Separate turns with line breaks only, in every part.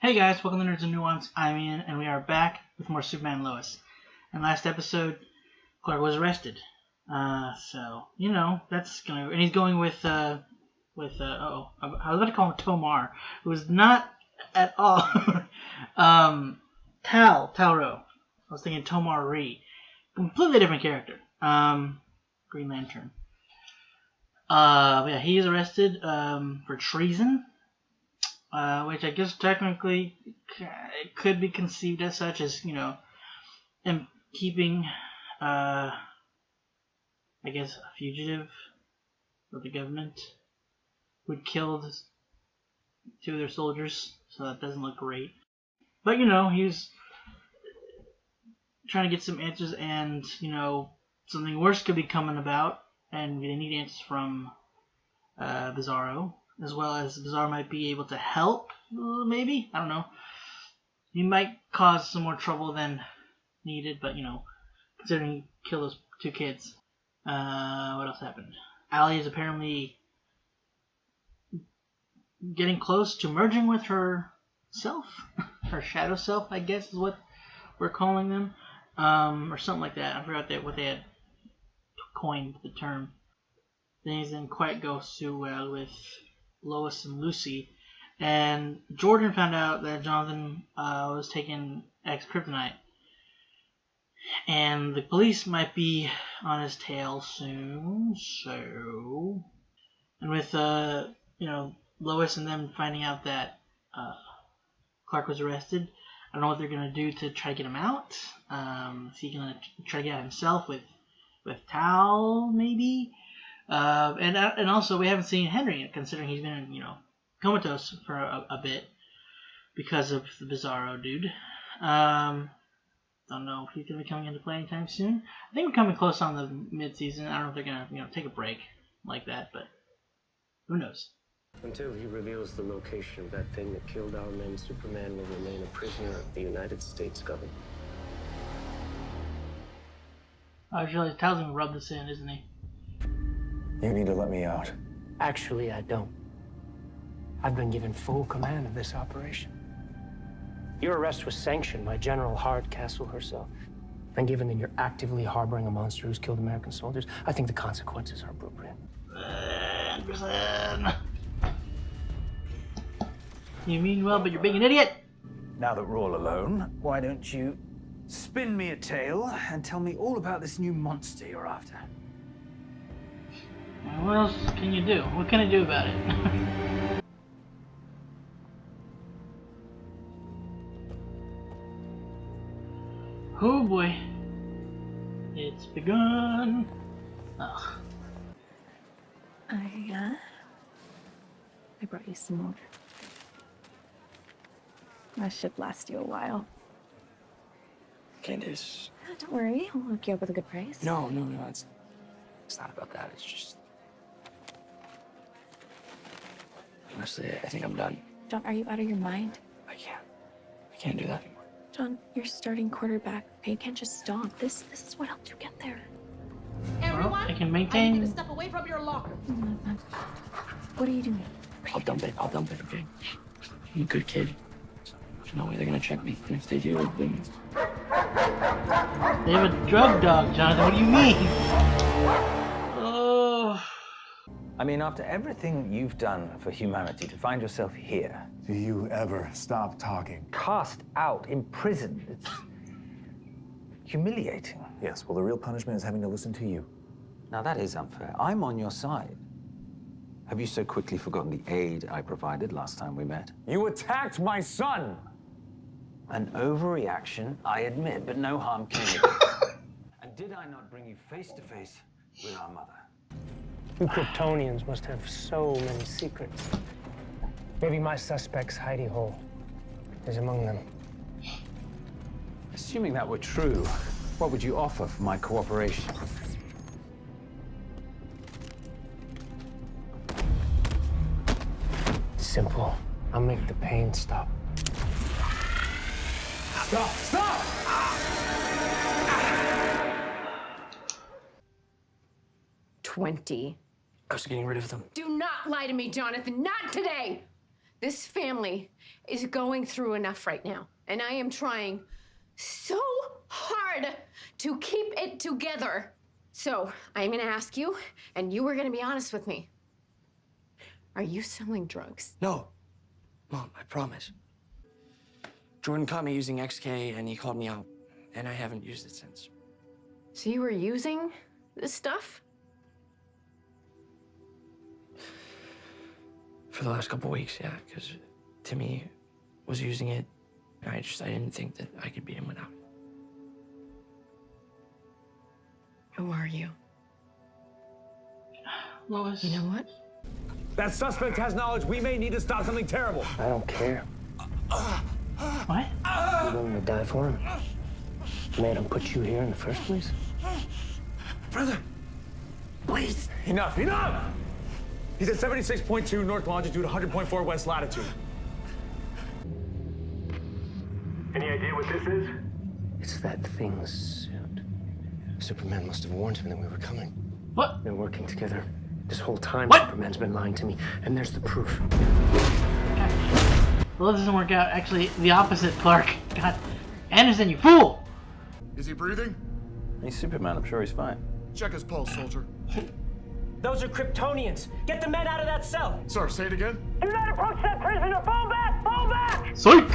Hey guys, welcome to Nerds and Nuance. I'm Ian, and we are back with more Superman and Lois. And last episode, Clark was arrested. So, you know, that's gonna... And he's going with I was about to call him Tomar, who is not at all... Talro. I was thinking Tomar Ree. Completely different character. Green Lantern. But yeah, he is arrested, for treason. Which I guess technically it could be conceived as such, as, you know, him keeping, I guess, a fugitive of the government who killed two of their soldiers, so that doesn't look great. But, you know, he's trying to get some answers, and, you know, something worse could be coming about, and they need answers from Bizarro. As well as Bizarro might be able to help, maybe? I don't know. He might cause some more trouble than needed, but, you know, considering he killed those two kids. What else happened? Allie is apparently getting close to merging with her self. Her shadow self, I guess, is what we're calling them. Or something like that. I forgot what they had coined the term. Things didn't quite go so well with Lois and Lucy, and Jordan found out that Jonathan was taking X-Kryptonite, and the police might be on his tail soon. So, and with you know, Lois and them finding out that Clark was arrested, I don't know what they're gonna do to try to get him out. Is he gonna try to get out himself with Tal, maybe? And also, we haven't seen Henry yet, considering he's been, you know, comatose for a bit because of the Bizarro dude. Don't know if he's going to be coming into play anytime soon. I think we're coming close on the mid-season. I don't know if they're going to, you know, take a break like that, but who knows?
Until he reveals the location of that thing that killed our men, Superman will remain a prisoner of the United States government.
I was really telling him to rub this in, isn't he?
You need to let me out.
Actually, I don't. I've been given full command of this operation. Your arrest was sanctioned by General Hardcastle herself. And given that you're actively harboring a monster who's killed American soldiers, I think the consequences are appropriate.
Anderson. You mean well, but you're being an idiot.
Now that we're all alone, why don't you spin me a tale and tell me all about this new monster you're after?
What else can you do? What can I do about it? Oh boy. It's begun. Oh.
I brought you some more. That should last you a while.
Candace.
Don't worry, I'll hook you up with a good price.
No, it's not about that. It's just... Honestly, I think I'm done.
John, are you out of your mind?
I can't do that anymore.
John, you're starting quarterback. Okay, you can't just stop. This is what helped you get there.
Well, I can maintain.
Take the stuff away from your locker.
What are you doing?
I'll dump it, okay? I'm a good kid. There's no way they're gonna check me. And if they do, then...
They have a drug dog, Jonathan. What do you mean? Oh.
I mean, after everything you've done for humanity to find yourself here...
Do you ever stop talking?
Cast out, imprisoned. It's humiliating.
Yes, well, the real punishment is having to listen to you.
Now that is unfair. I'm on your side. Have you so quickly forgotten the aid I provided last time we met?
You attacked my son!
An overreaction, I admit, but no harm came of it. And did I not bring you face to face with our mother?
You Kryptonians must have so many secrets. Maybe my suspect's hidey hole is among them.
Assuming that were true, what would you offer for my cooperation?
Simple. I'll make the pain stop.
Stop! Stop!
20.
I was getting rid of them.
Do not lie to me, Jonathan. Not today. This family is going through enough right now, and I am trying so hard to keep it together. So I'm gonna ask you, and you are gonna be honest with me. Are you selling drugs?
No. Mom, I promise. Jordan caught me using XK and he called me out, and I haven't used it since.
So you were using this stuff?
For the last couple weeks, yeah, because Timmy was using it, and I didn't think that I could beat him without it.
Who are you?
Lois.
You know what?
That suspect has knowledge we may need to stop something terrible.
I don't care.
What?
You willing to die for him? The man who put you here in the first place?
Brother, please. Enough. He's at 76.2 north longitude, 100.4 west latitude. Any idea what this is?
It's that thing's suit. Superman must have warned him that we were coming.
What?
They're working together. This whole time,
What?
Superman's been lying to me, and there's the proof.
Well, this doesn't work out. Actually, the opposite, Clark. God. Anderson, you fool!
Is he breathing?
He's Superman. I'm sure he's fine.
Check his pulse, soldier.
Those are Kryptonians. Get the men out of that cell.
Sir, say it again.
Do not approach that prisoner. Fall back! Fall back!
Psych!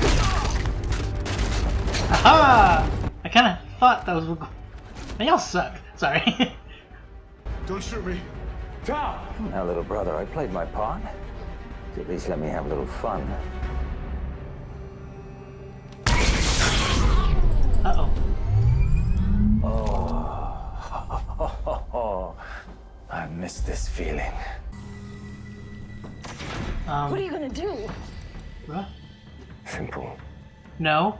Aha! I kind of thought that was. Man, y'all suck. Sorry.
Don't shoot me.
Tom!
Now, little brother, I played my part. At least let me have a little fun.
Uh-oh.
Oh, I miss this feeling.
What are you gonna do?
Bruh?
Simple.
No.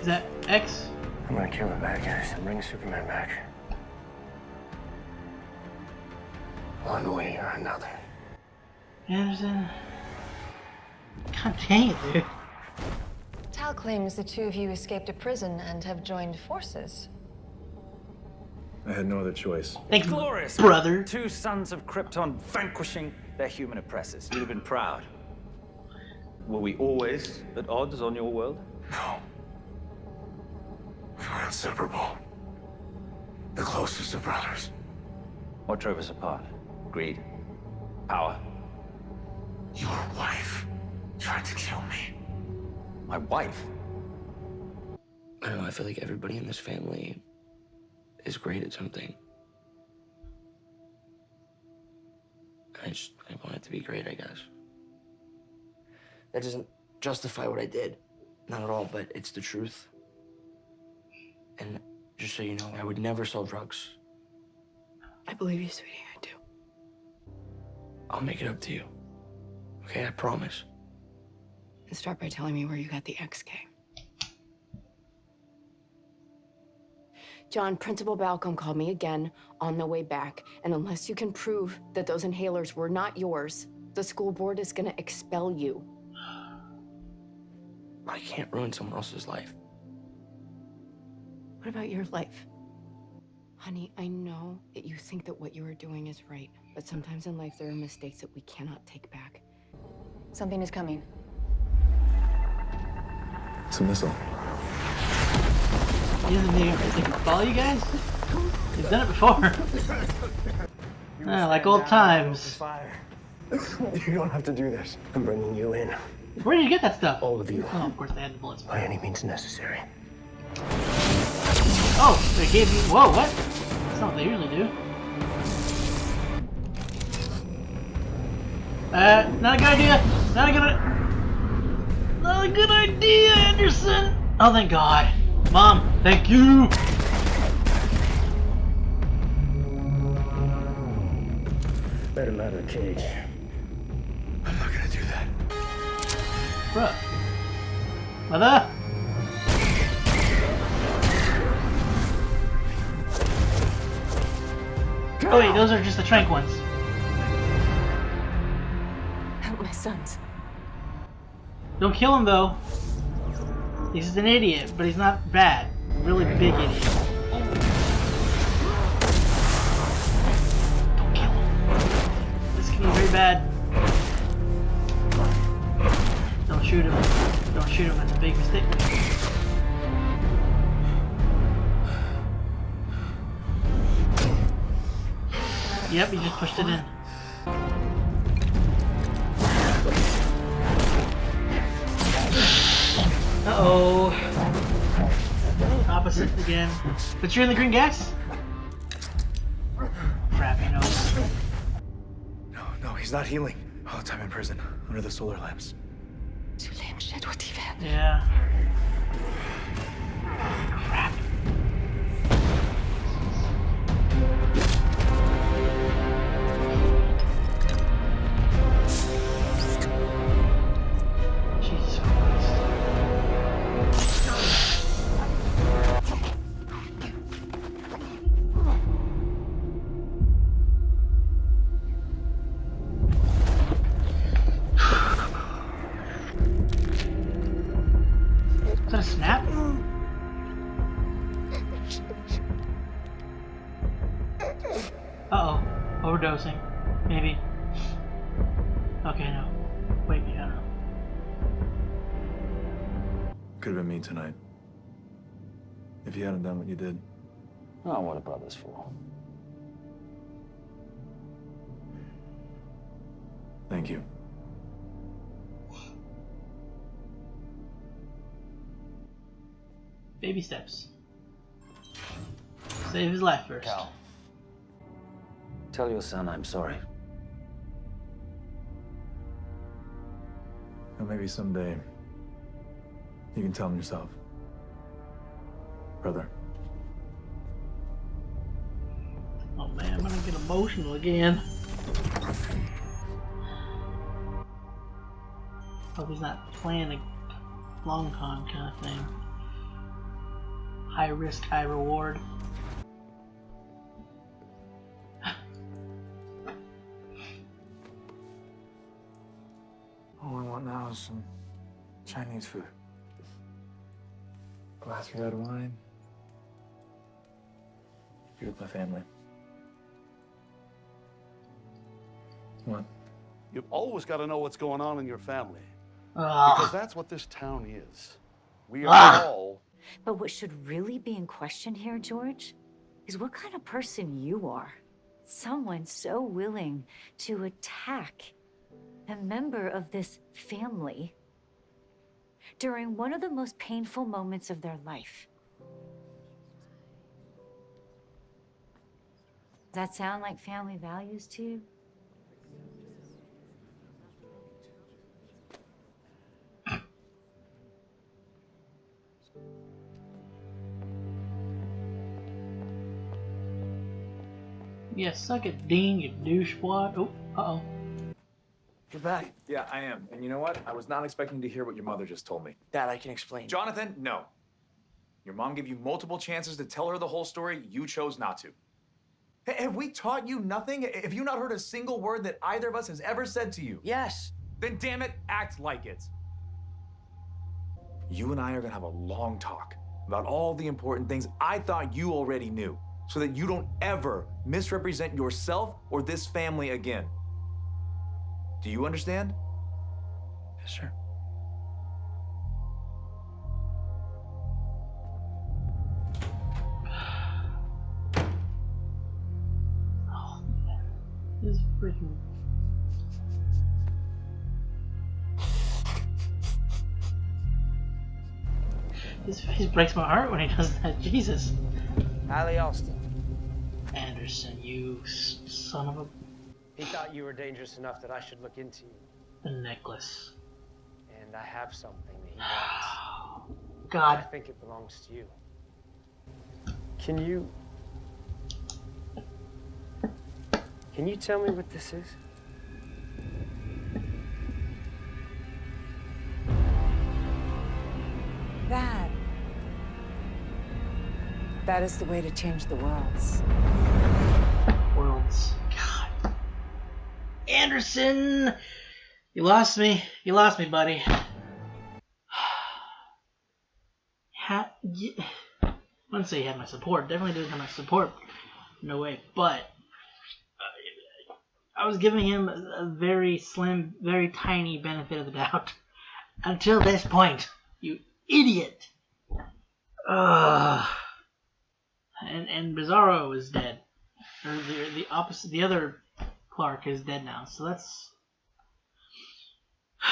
Is that X?
I'm gonna kill the bad guys and bring Superman back. One way or another.
Anderson? God dang it, dude.
Tal claims the two of you escaped a prison and have joined forces.
I had no other choice.
Thanks,
Glorious,
brother.
Two sons of Krypton vanquishing their human oppressors.
You'd have been proud. Were we always at odds on your world?
No. We were inseparable. The closest of brothers.
What drove us apart? Greed? Power?
Your wife tried to kill me.
My wife?
I don't know, I feel like everybody in this family is great at something. I want it to be great, I guess. That doesn't justify what I did. Not at all, but it's the truth. And just so you know, I would never sell drugs.
I believe you, sweetie. I do.
I'll make it up to you. Okay, I promise.
And start by telling me where you got the XK. John, Principal Balcom called me again on the way back, and unless you can prove that those inhalers were not yours, the school board is gonna expel you.
I can't ruin someone else's life.
What about your life? Honey, I know that you think that what you are doing is right, but sometimes in life there are mistakes that we cannot take back.
Something is coming.
It's a missile.
He doesn't think they can follow you guys? He's done it before. Like old times.
You don't have to do this.
I'm bringing you in.
Where did you get that stuff?
All of you.
Oh, of course they had the bullets.
By any means necessary.
Oh, they gave you. Whoa, what? That's not what they usually do. Not a good idea. Not a good idea, Anderson. Oh, thank God. Mom, thank you.
Let him out of the cage.
I'm not gonna do that.
Bruh. Mother? Oh wait, those are just the trank ones.
Help my sons.
Don't kill him though. He's an idiot, but he's not bad. Really big idiot. Don't kill him. This can be very bad. Don't shoot him. Don't shoot him. That's a big mistake. Yep, he just pushed it in. Uh-oh. Opposite again. But you're in the green gas? Crap, you know.
No, he's not healing. All the time in prison, under the solar lamps.
Yeah. Crap. Jesus Christ. Is that a snap? Uh-oh. Overdosing. Maybe. Okay, no. Wait, I don't know.
Could have been me tonight. If you hadn't done what you did.
Oh, what a brother's for.
Thank you.
Baby steps. Save his life first.
Cal, tell your son I'm sorry.
Or maybe someday you can tell him yourself. Brother.
Oh man, I'm gonna get emotional again. Hope he's not playing a long con kind of thing. High risk, high reward.
All I want now is some Chinese food. Glass of red wine. Be with my family. What?
You've always got to know what's going on in your family.
Ah.
Because that's what this town is. We are all...
But what should really be in question here, George, is what kind of person you are. Someone so willing to attack a member of this family during one of the most painful moments of their life. Does that sound like family values to you?
Yeah, suck it, Dean, you douchewad. Oh, uh-oh.
You're back.
Yeah, I am. And you know what? I was not expecting to hear what your mother just told me.
Dad, I can explain.
Jonathan, no. Your mom gave you multiple chances to tell her the whole story. You chose not to. Hey, have we taught you nothing? Have you not heard a single word that either of us has ever said to you?
Yes.
Then damn it, act like it. You and I are gonna have a long talk about all the important things I thought you already knew, so that you don't ever misrepresent yourself or this family again. Do you understand?
Yes, sir.
Oh, man. This is freaking... His face breaks my heart when he does that. Jesus.
Allie Alston.
Anderson, you son of a...
He thought you were dangerous enough that I should look into you.
The necklace.
And I have something that he wants.
God.
I think it belongs to you. Can you tell me what this is?
That is the way to change the worlds.
Worlds. God. Anderson! You lost me. You lost me, buddy. I wouldn't say he had my support. Definitely didn't have my support. No way. But I was giving him a very slim, very tiny benefit of the doubt. until this point. You idiot. And Bizarro is dead. Or the opposite, the other Clark is dead now. So that's...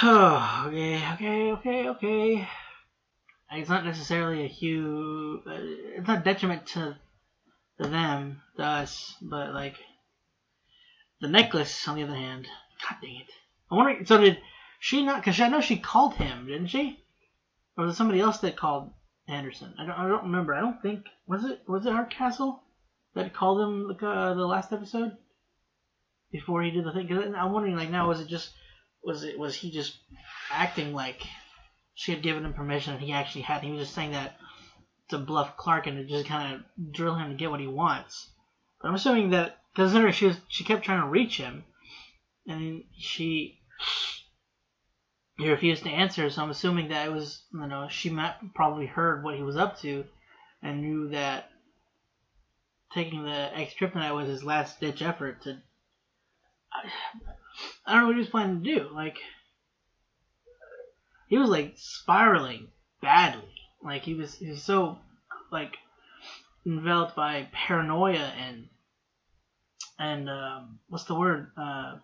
okay. It's not necessarily a huge... it's not detriment to them, to us, but like... The necklace, on the other hand... God dang it. I wonder, so did she not... Because I know she called him, didn't she? Or was it somebody else that called Anderson? I don't remember. I don't think... Was it Hardcastle that called him the last episode? Before he did the thing? Cause I'm wondering, like, now, was he just acting like she had given him permission and he actually had? He was just saying that to bluff Clark and to just kind of drill him to get what he wants. But I'm assuming that, because she kept trying to reach him, and he refused to answer, so I'm assuming that it was, she probably heard what he was up to and knew that taking the X-Kryptonite was his last-ditch effort to... I don't know what he was planning to do. Like, he was, like, spiraling badly. Like, he was so, like, enveloped by paranoia and what's the word? Crap,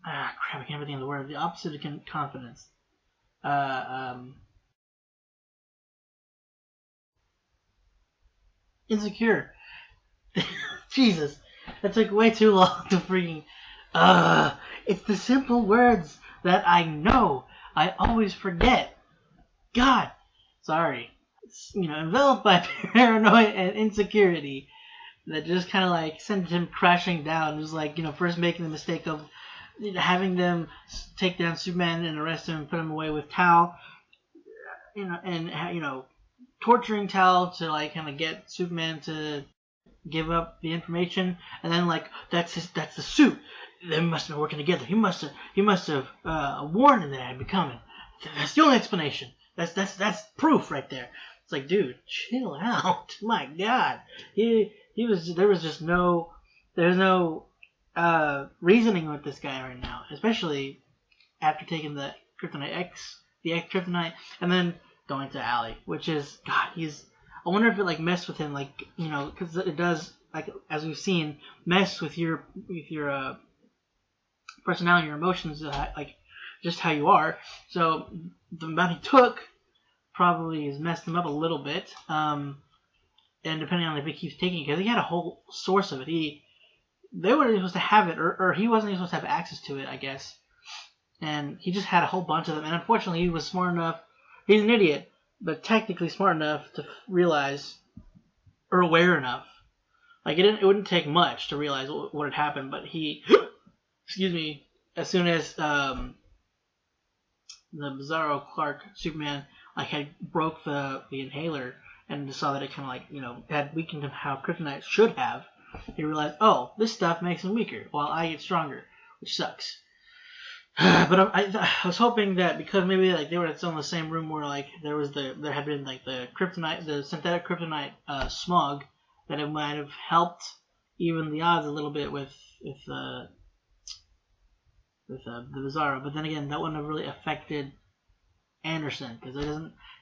I can't even think of the word. The opposite of confidence. Insecure. Jesus. That took way too long to freaking... it's the simple words that I know. I always forget. God. Sorry. Enveloped by paranoia and insecurity that just kind of like sent him crashing down. It was like, first making the mistake of having them take down Superman and arrest him and put him away with Tal. And torturing Tal to like kind of get Superman to give up the information, and then like that's the suit. They must have been working together. He must have warned him that I'd be coming. That's the only explanation. That's proof right there. It's like, dude, chill out. My God, there's no reasoning with this guy right now, especially after taking the X-Kryptonite, and then going to Allie, which is, God, I wonder if it like messed with him, like, because it does, like, as we've seen, mess with your personality, your emotions, like just how you are. So the amount he took probably has messed him up a little bit. And depending on if he keeps taking it, because he had a whole source of it, they weren't supposed to have it, or he wasn't even supposed to have access to it, I guess. And he just had a whole bunch of them, and unfortunately, he was smart enough. He's an idiot, but technically smart enough to realize, or aware enough. Like, it wouldn't take much to realize what had happened, but he, excuse me, as soon as the Bizarro Clark Superman like had broke the inhaler and saw that it kind of like, had weakened him how Kryptonite should have, he realized, oh, this stuff makes him weaker while I get stronger, which sucks. But I was hoping that because maybe like they were still in the same room where like there had been like the kryptonite, the synthetic kryptonite smog, that it might have helped even the odds a little bit with the Bizarro. But then again, that wouldn't have really affected Anderson because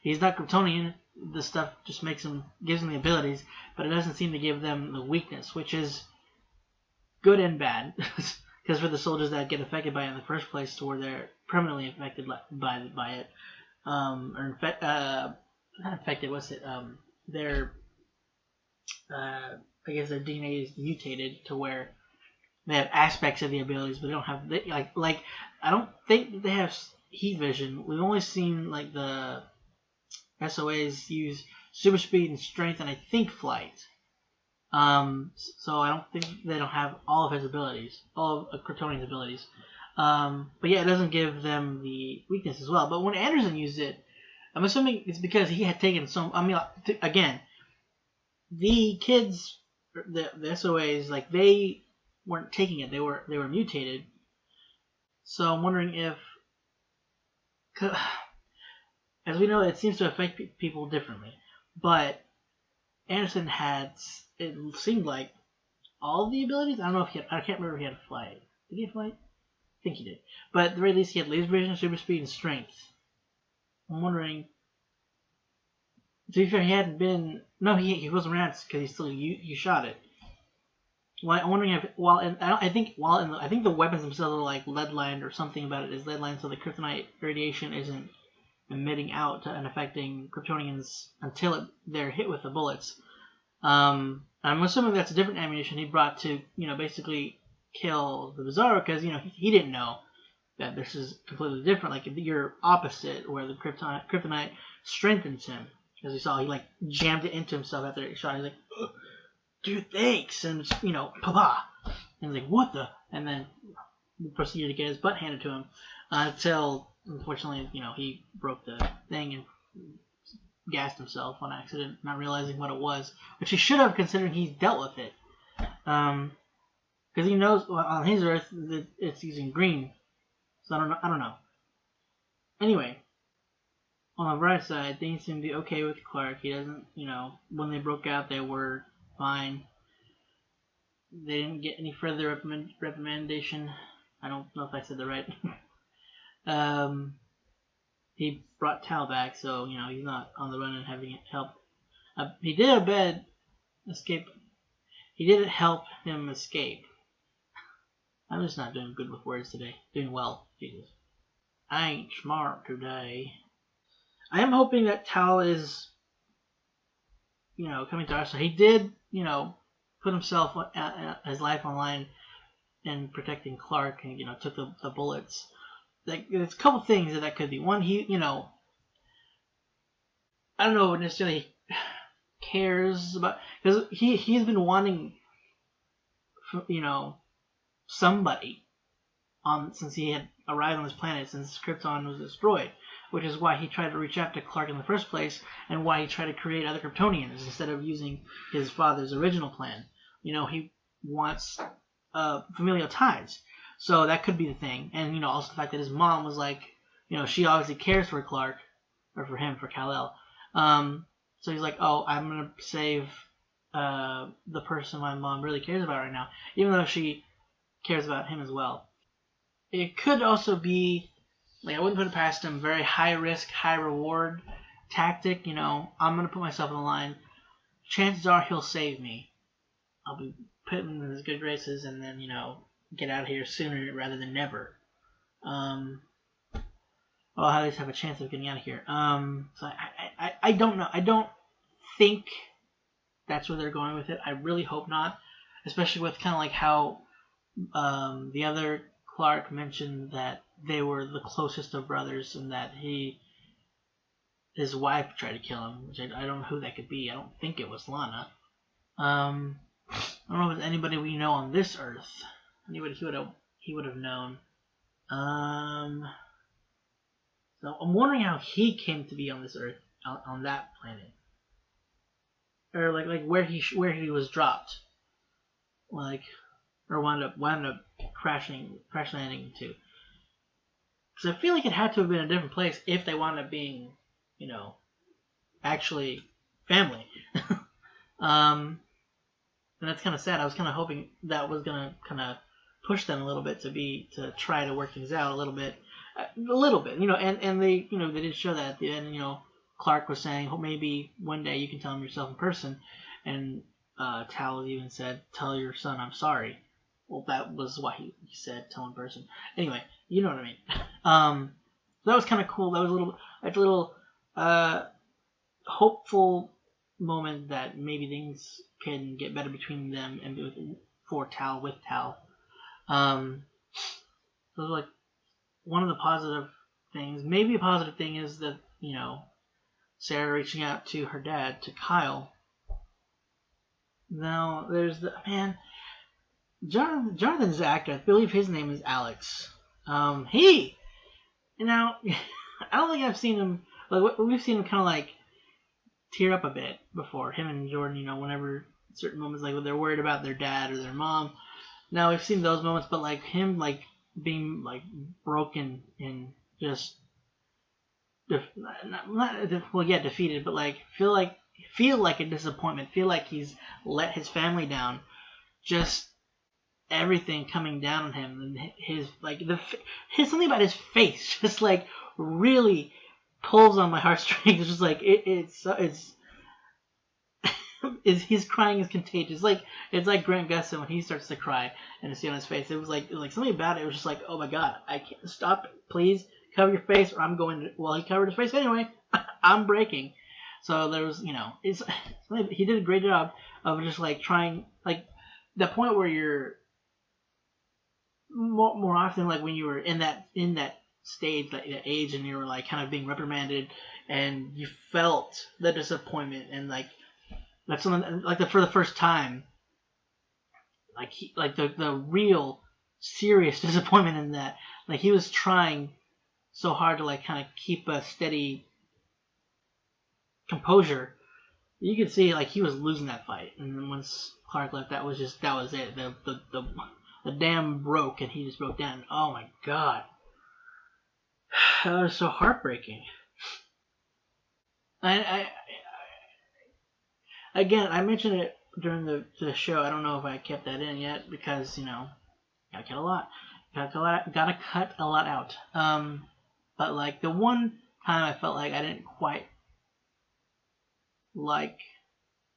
he's not Kryptonian. This stuff just gives him the abilities, but it doesn't seem to give them the weakness, which is good and bad. Because for the soldiers that get affected by it in the first place, to where they're permanently infected by it, or not infected. What's it? I guess their DNA is mutated to where they have aspects of the abilities, but they don't have like I don't think that they have heat vision. We've only seen like the SOAs use super speed and strength, and I think flight. So I don't think they don't have all of his abilities, all of Kryptonian's abilities. But yeah, it doesn't give them the weakness as well. But when Anderson used it, I'm assuming it's because he had taken some. I mean, again, the kids, the SOAs, like they weren't taking it; they were mutated. So I'm wondering if, as we know, it seems to affect people differently, but Anderson had, it seemed like, all the abilities. I don't know if I can't remember if he had a flight. Did he have flight? think he did. But at the very least, he had laser vision, super speed, and strength. I'm wondering. To be fair, he hadn't been. No, he wasn't around because he still you shot it. Well, I'm wondering if I think the weapons themselves are like lead lined or something about it is lead lined, so the kryptonite radiation isn't emitting out and affecting Kryptonians until they're hit with the bullets. I'm assuming that's a different ammunition he brought to basically kill the Bizarro, because he didn't know that this is completely different. Like you're opposite, where the kryptonite strengthens him. As you saw, he like jammed it into himself after he shot. He's like, dude, thanks, and papa, and he's like, what the? And then proceeded to get his butt handed to him until, unfortunately, he broke the thing and gassed himself on accident, not realizing what it was, which he should have, considering he's dealt with it. Because he knows on his Earth that it's using green, so I don't know. Anyway. On the bright side, things seem to be okay with Clark. He doesn't, when they broke out, they were fine. They didn't get any further reprimandation. I don't know if I said that right. He brought Tal back, so, he's not on the run and having help. He did escape. He did help him escape. I'm just not doing good with words today. Doing well, Jesus. I ain't smart today. I am hoping that Tal is, coming to us. So he did, put himself, his life on line in protecting Clark, and took the bullets. Like, there's a couple things that could be. One, he, I don't know what necessarily cares about, because he's been wanting, somebody since he had arrived on this planet, since Krypton was destroyed. Which is why he tried to reach out to Clark in the first place, and why he tried to create other Kryptonians instead of using his father's original plan. He wants familial ties. So that could be the thing. And, also the fact that his mom was like, she obviously cares for Clark, or for him, for Kal-El. So he's like, oh, I'm going to save the person my mom really cares about right now, even though she cares about him as well. It could also be, I wouldn't put it past him, very high risk, high reward tactic. I'm going to put myself on the line. Chances are he'll save me. I'll be put him in his good graces and then, get out of here sooner rather than never. I'll at least have a chance of getting out of here. So I don't know. I don't think that's where they're going with it. I really hope not. Especially with kind of like how the other Clark mentioned that they were the closest of brothers, and that his wife tried to kill him, which I don't know who that could be. I don't think it was Lana. I don't know if there's anybody we know on this Earth. Anybody he would have known. So I'm wondering how he came to be on this Earth, on that planet, or like where he was dropped, or wound up crash landing to. Because I feel like it had to have been a different place if they wound up being, actually family. And that's kind of sad. I was kind of hoping that was going to kind of push them a little bit to try to work things out a little bit, and they, they did show that at the end. Clark was saying, oh, maybe one day you can tell him yourself in person, and Tal even said, tell your son I'm sorry. Well, that was what he said, tell in person. Anyway, you know what I mean. So that was kind of cool. That was a little hopeful moment that maybe things can get better between them and with Tal. So like one of the positive things. Maybe a positive thing is that Sarah reaching out to her dad, to Kyle. Now there's Jonathan's actor, I believe his name is Alex. I don't think I've seen him, we've seen him kind of like tear up a bit before, him and Jordan, whenever certain moments, like when they're worried about their dad or their mom. Now we've seen those moments, but like him, like being like broken and just, defeated, but like feel like a disappointment, feel like he's let his family down, just everything coming down on him, and his something about his face just like really pulls on my heartstrings. It's just like his crying is contagious. It's like Grant Gustin when he starts to cry and to see on his face. It was like something about it. It was just like, oh my god, I can't stop it. Please cover your face, or I'm going to. Well, he covered his face anyway. I'm breaking. So there was, he did a great job of just like trying, like the point where you're more often like when you were in that stage, that age, and you were like kind of being reprimanded, and you felt the disappointment, and like that's something like for the first time, like the real serious disappointment in that, like he was trying so hard to like kind of keep a steady composure. You could see like he was losing that fight, and then once Clark left, that was it. The dam broke, and he just broke down. Oh my god, that was so heartbreaking. I mentioned it during the show. I don't know if I kept that in yet because gotta cut a lot. Gotta cut a lot out. But like the one time I felt like I didn't quite like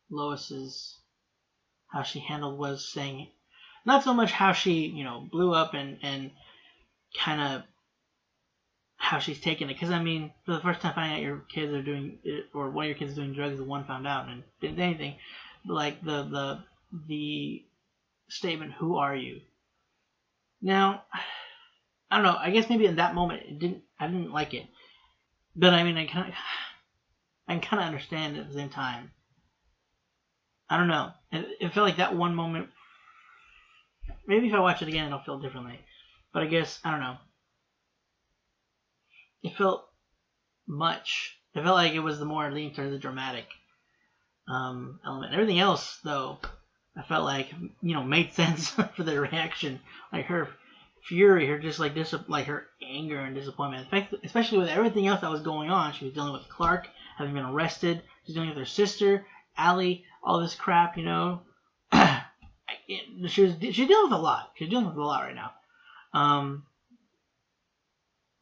Lois's how she handled was saying, not so much how she blew up and kind of how she's taken it, because I mean, for the first time finding out your kids are doing it, or one of your kids is doing drugs, the one found out and didn't do anything, but like the statement, "Who are you?" Now, I don't know. I guess maybe in that moment I didn't like it, but I mean, I can kind of understand it at the same time. I don't know. It felt like that one moment. Maybe if I watch it again, it'll feel differently. But I guess I don't know. It felt much. It felt like it was the more leaning towards the dramatic element. Everything else, though, I felt like made sense for the reaction. Like her fury, her just like her anger and disappointment. In fact, especially with everything else that was going on, she was dealing with Clark having been arrested. She's dealing with her sister, Allie, all this crap. She's dealing with a lot. She's dealing with a lot right now.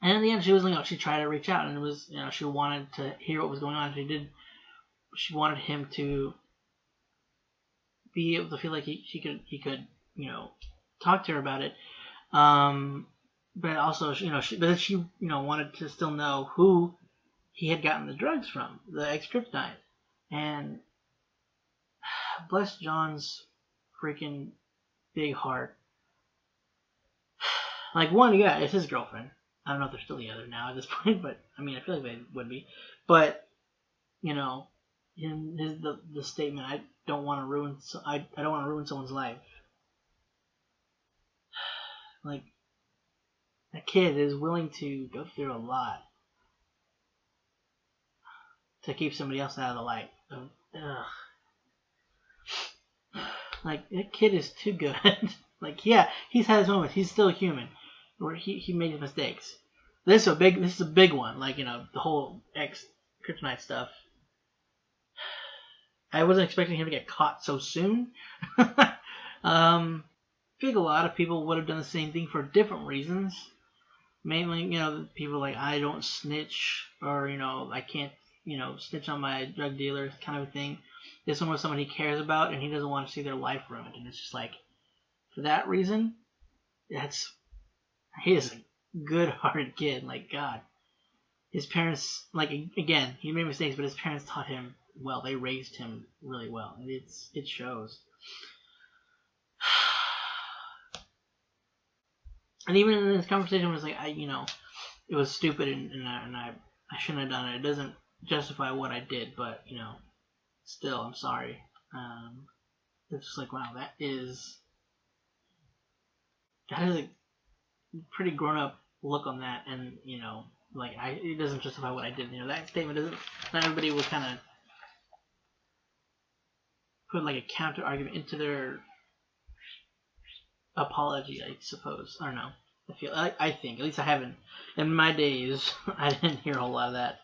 And in the end, she was she tried to reach out, and it was she wanted to hear what was going on. She wanted him to be able to feel like he could talk to her about it. But also she wanted to still know who he had gotten the drugs from, the X-Kryptonite. And bless John's freaking big heart. Like, one, yeah, it's his girlfriend. I don't know if they're still together now at this point, but I mean, I feel like they would be. But the statement, I don't want to ruin someone's life. Like, a kid is willing to go through a lot to keep somebody else out of the light. Ugh. Like, that kid is too good. Like, yeah, he's had his moments. He's still human. Where he made mistakes. This is a big one. Like, the whole Kryptonite stuff. I wasn't expecting him to get caught so soon. I think a lot of people would have done the same thing for different reasons. Mainly, people like, I don't snitch, or I can't snitch on my drug dealers, kind of a thing. This one was someone he cares about, and he doesn't want to see their life ruined. And it's just like, for that reason, he is a good-hearted kid. Like, God. His parents, like, again, he made mistakes, but his parents taught him well. They raised him really well. And it shows. And even in this conversation, it was like, it was stupid, and I shouldn't have done it. It doesn't justify what I did, but, still, I'm sorry. It's just like, wow, that is a pretty grown-up look on that, and it doesn't justify what I did. That statement doesn't. Not everybody will kind of put like a counter argument into their apology, I suppose. I don't know. I think, at least I haven't in my days. I didn't hear a whole lot of that.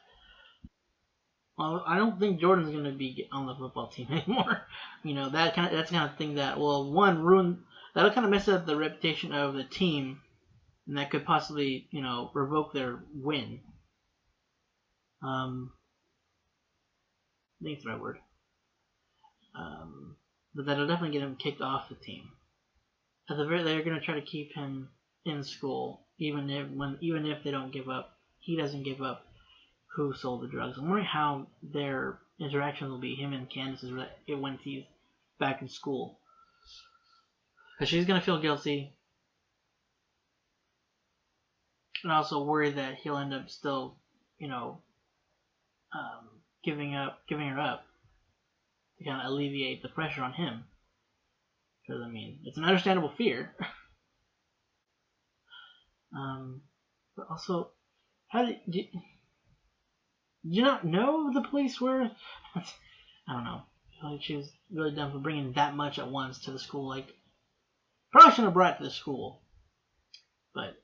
Well, I don't think Jordan's going to be on the football team anymore. That's the kind of thing that will, one, ruin that'll kind of mess up the reputation of the team, and that could possibly, revoke their win. I think it's the right word. But that'll definitely get him kicked off the team. At the very, they're going to try to keep him in school, even if they don't give up. He doesn't give up who sold the drugs. I'm wondering how their interactions will be, him and Candace, when he's back in school. Because she's going to feel guilty. And also worried that he'll end up still, giving her up to kind of alleviate the pressure on him. Because, it's an understandable fear. But also, did you not know the police were? I don't know. I feel like she was really dumb for bringing that much at once to the school. Like, probably shouldn't have brought it to the school. But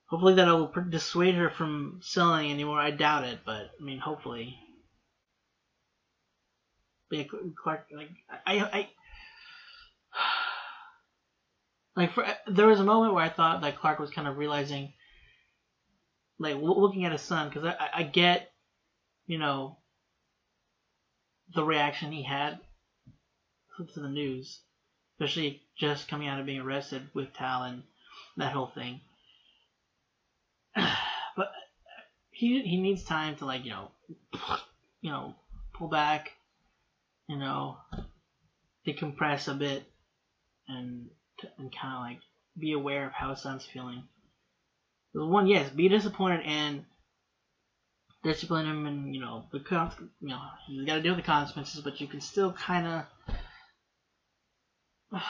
hopefully that'll dissuade her from selling anymore. I doubt it, but hopefully. But yeah, Clark, there was a moment where I thought that Clark was kind of realizing, looking at his son, because I get, the reaction he had to the news, especially just coming out of being arrested with Tal and that whole thing. But he needs time to pull back, decompress a bit, and kind of be aware of how his son's feeling. One, yes, be disappointed and discipline him, and you got to deal with the consequences, but you can still kind of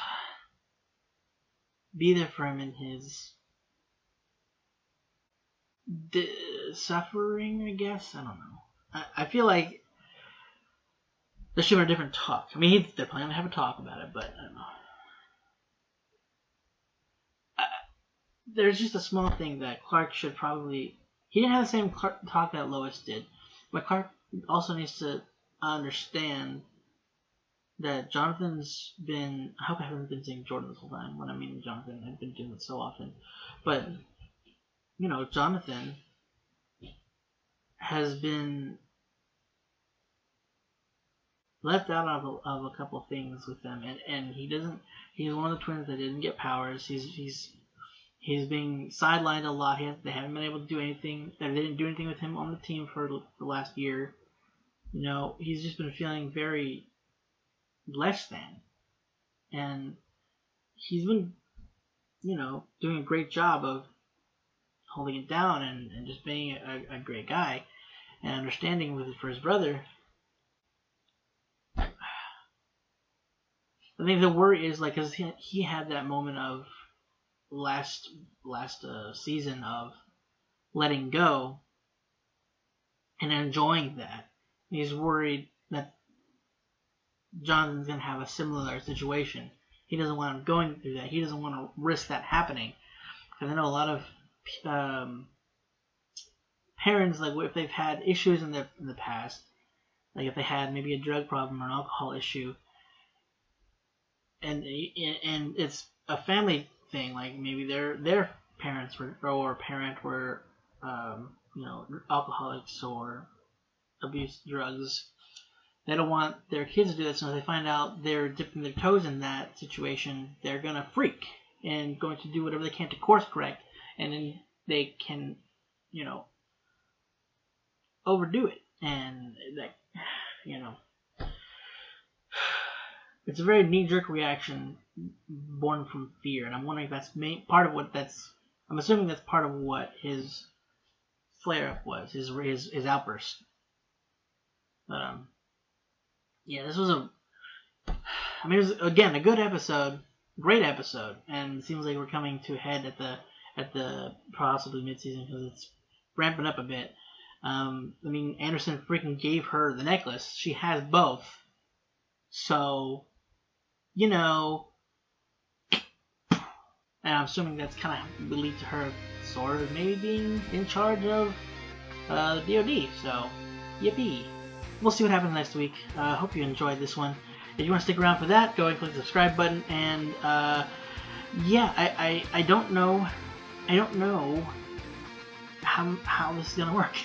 be there for him in his suffering, I guess. I don't know. I feel like there should be a different talk. They're planning to have a talk about it, but I don't know. There's just a small thing that Clark should probably... He didn't have the same talk that Lois did, but Clark also needs to understand that Jonathan's been... I hope I haven't been saying Jordan this whole time. When I mean Jonathan, I've been doing it so often. But, Jonathan has been left out of a couple of things with them, and he's one of the twins that didn't get powers. He's being sidelined a lot. They haven't been able to do anything. They didn't do anything with him on the team for the last year. He's just been feeling very less than. And he's been, doing a great job of holding it down and just being a great guy and understanding for his brother. I think the worry is, because he had that moment of last season of letting go and enjoying that. He's worried that Jonathan's going to have a similar situation. He doesn't want him going through that. He doesn't want to risk that happening. Because I know a lot of parents, if they've had issues in the past, if they had maybe a drug problem or an alcohol issue, and it's a family thing, maybe their parents were alcoholics or abuse drugs. They don't want their kids to do that, so if they find out they're dipping their toes in that situation, they're gonna freak and going to do whatever they can to course correct, and then they can, overdo it, and it's a very knee-jerk reaction born from fear, and I'm wondering if that's part of what I'm assuming that's part of what his flare-up was, his outburst. But yeah, this was it was again a good episode, great episode, and it seems like we're coming to a head at the possibly mid-season because it's ramping up a bit. Anderson freaking gave her the necklace. She has both, so and I'm assuming that's kind of will lead to her sort of maybe being in charge of the DoD. So, yippee! We'll see what happens next week. Hope you enjoyed this one. If you want to stick around for that, go and click the subscribe button. And yeah, I don't know how this is gonna work.